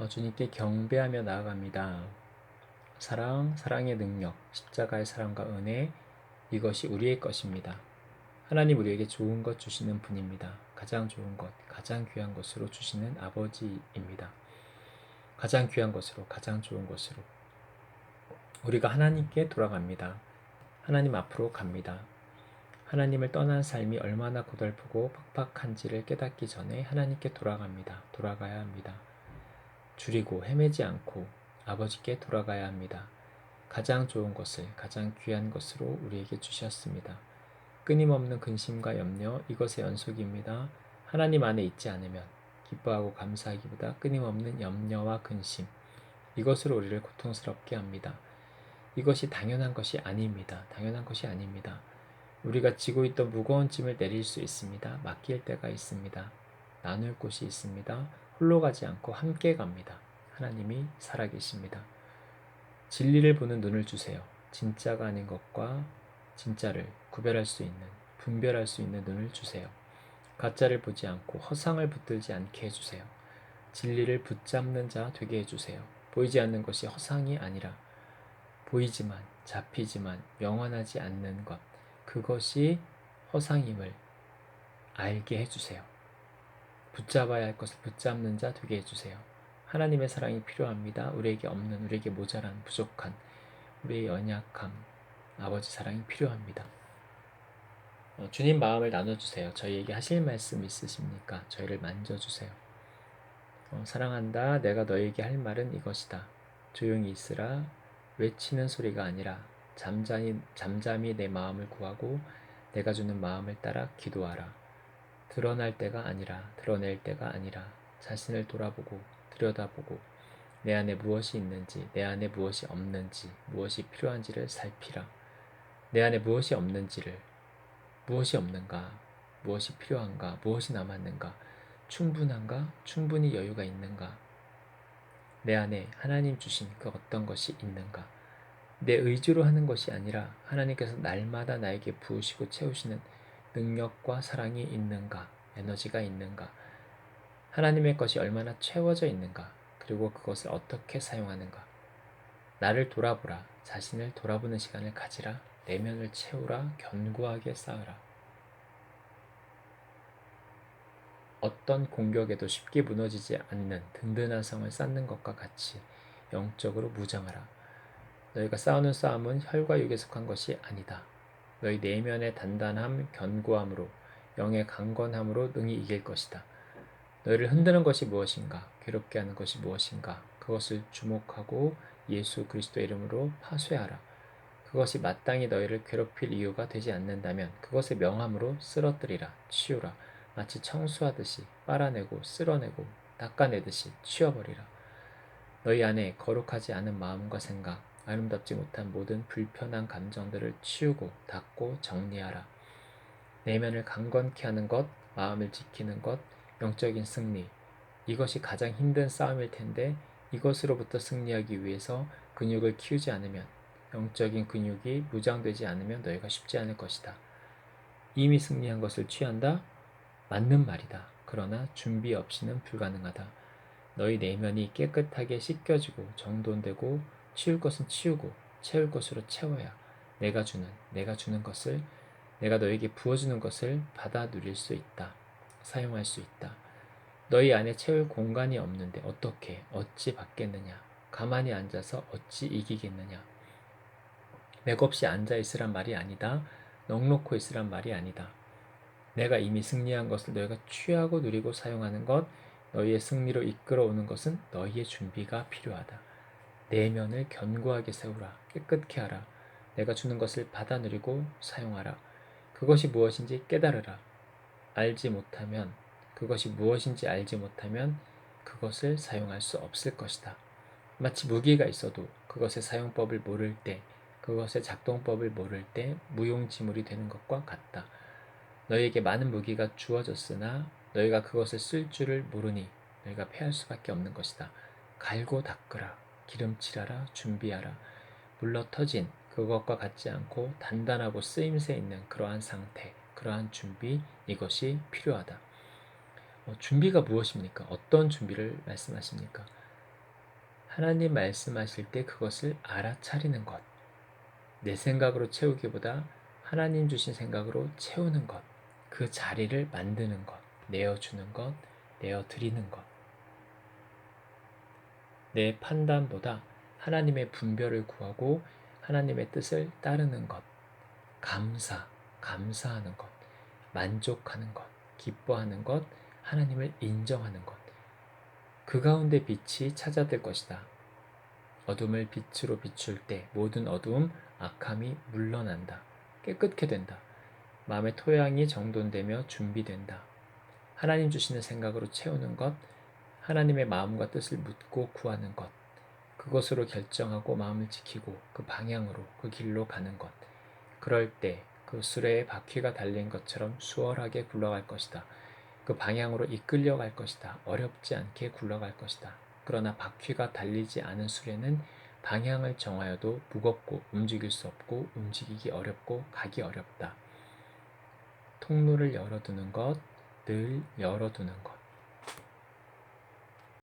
주님께 경배하며 나아갑니다. 사랑, 사랑의 능력, 십자가의 사랑과 은혜, 이것이 우리의 것입니다. 하나님 우리에게 좋은 것 주시는 분입니다. 가장 좋은 것, 가장 귀한 것으로 주시는 아버지입니다. 가장 귀한 것으로, 가장 좋은 것으로 우리가 하나님께 돌아갑니다. 하나님 앞으로 갑니다. 하나님을 떠난 삶이 얼마나 고달프고 팍팍한지를 깨닫기 전에 하나님께 돌아갑니다. 돌아가야 합니다. 줄이고 헤매지 않고 아버지께 돌아가야 합니다. 가장 좋은 것을, 가장 귀한 것으로 우리에게 주셨습니다. 끊임없는 근심과 염려, 이것의 연속입니다. 하나님 안에 있지 않으면 기뻐하고 감사하기보다 끊임없는 염려와 근심, 이것으로 우리를 고통스럽게 합니다. 이것이 당연한 것이 아닙니다. 당연한 것이 아닙니다. 우리가 지고 있던 무거운 짐을 내릴 수 있습니다. 맡길 때가 있습니다. 나눌 곳이 있습니다. 홀로 가지 않고 함께 갑니다. 하나님이 살아계십니다. 진리를 보는 눈을 주세요. 진짜가 아닌 것과 진짜를 구별할 수 있는, 분별할 수 있는 눈을 주세요. 가짜를 보지 않고 허상을 붙들지 않게 해주세요. 진리를 붙잡는 자 되게 해주세요. 보이지 않는 것이 허상이 아니라 보이지만, 잡히지만 영원하지 않는 것, 그것이 허상임을 알게 해주세요. 붙잡아야 할 것을 붙잡는 자 되게 해주세요. 하나님의 사랑이 필요합니다. 우리에게 없는, 우리에게 모자란, 부족한, 우리의 연약함, 아버지 사랑이 필요합니다. 주님 마음을 나눠주세요. 저희에게 하실 말씀 있으십니까? 저희를 만져주세요. 사랑한다. 내가 너에게 할 말은 이것이다. 조용히 있으라. 외치는 소리가 아니라 잠잠히 내 마음을 구하고 내가 주는 마음을 따라 기도하라. 드러날 때가 아니라 드러낼 때가 아니라 자신을 돌아보고 들여다보고 내 안에 무엇이 있는지, 내 안에 무엇이 없는지, 무엇이 필요한지를 살피라. 내 안에 무엇이 없는지를, 무엇이 없는가, 무엇이 필요한가, 무엇이 남았는가, 충분한가, 충분히 여유가 있는가, 내 안에 하나님 주신 그 어떤 것이 있는가, 내 의지로 하는 것이 아니라 하나님께서 날마다 나에게 부으시고 채우시는 능력과 사랑이 있는가, 에너지가 있는가, 하나님의 것이 얼마나 채워져 있는가, 그리고 그것을 어떻게 사용하는가. 나를 돌아보라. 자신을 돌아보는 시간을 가지라. 내면을 채우라. 견고하게 쌓으라. 어떤 공격에도 쉽게 무너지지 않는 든든한 성을 쌓는 것과 같이 영적으로 무장하라. 너희가 싸우는 싸움은 혈과 육에 속한 것이 아니다. 너희 내면의 단단함, 견고함으로 영의 강건함으로 능히 이길 것이다. 너희를 흔드는 것이 무엇인가? 괴롭게 하는 것이 무엇인가? 그것을 주목하고 예수 그리스도의 이름으로 파쇄하라. 그것이 마땅히 너희를 괴롭힐 이유가 되지 않는다면 그것의 명함으로 쓰러뜨리라. 치우라. 마치 청소하듯이 빨아내고 쓸어내고 닦아내듯이 치워버리라. 너희 안에 거룩하지 않은 마음과 생각, 아름답지 못한 모든 불편한 감정들을 치우고 닦고 정리하라. 내면을 강건케 하는 것, 마음을 지키는 것, 영적인 승리, 이것이 가장 힘든 싸움일 텐데 이것으로부터 승리하기 위해서 근육을 키우지 않으면, 영적인 근육이 무장되지 않으면 너희가 쉽지 않을 것이다. 이미 승리한 것을 취한다? 맞는 말이다. 그러나 준비 없이는 불가능하다. 너희 내면이 깨끗하게 씻겨지고 정돈되고 치울 것은 치우고 채울 것으로 채워야 내가 주는 것을, 내가 너에게 부어주는 것을 받아 누릴 수 있다. 사용할 수 있다. 너희 안에 채울 공간이 없는데 어찌 받겠느냐? 가만히 앉아서 어찌 이기겠느냐? 맥없이 앉아있으란 말이 아니다. 넋놓고 있으란 말이 아니다. 내가 이미 승리한 것을 너희가 취하고 누리고 사용하는 것, 너희의 승리로 이끌어오는 것은 너희의 준비가 필요하다. 내면을 견고하게 세우라. 깨끗게 하라. 내가 주는 것을 받아 누리고 사용하라. 그것이 무엇인지 깨달으라. 그것이 무엇인지 알지 못하면 그것을 사용할 수 없을 것이다. 마치 무기가 있어도 그것의 사용법을 모를 때, 그것의 작동법을 모를 때 무용지물이 되는 것과 같다. 너희에게 많은 무기가 주어졌으나 너희가 그것을 쓸 줄을 모르니 너희가 패할 수밖에 없는 것이다. 갈고 닦으라. 기름칠하라. 준비하라. 물러터진 그것과 같지 않고 단단하고 쓰임새 있는 그러한 상태, 그러한 준비, 이것이 필요하다. 준비가 무엇입니까? 어떤 준비를 말씀하십니까? 하나님 말씀하실 때 그것을 알아차리는 것. 내 생각으로 채우기보다 하나님 주신 생각으로 채우는 것. 그 자리를 만드는 것. 내어주는 것. 내어드리는 것. 내 판단보다 하나님의 분별을 구하고 하나님의 뜻을 따르는 것. 감사하는 것. 만족하는 것. 기뻐하는 것. 하나님을 인정하는 것. 그 가운데 빛이 찾아들 것이다. 어둠을 빛으로 비출 때 모든 어두움, 악함이 물러난다. 깨끗게 된다. 마음의 토양이 정돈되며 준비된다. 하나님 주시는 생각으로 채우는 것, 하나님의 마음과 뜻을 묻고 구하는 것, 그것으로 결정하고 마음을 지키고 그 방향으로 그 길로 가는 것. 그럴 때 그 수레에 바퀴가 달린 것처럼 수월하게 굴러갈 것이다. 그 방향으로 이끌려갈 것이다. 어렵지 않게 굴러갈 것이다. 그러나 바퀴가 달리지 않은 수레는 방향을 정하여도 무겁고 움직일 수 없고 움직이기 어렵고 가기 어렵다. 통로를 열어두는 것, 늘 열어두는 것.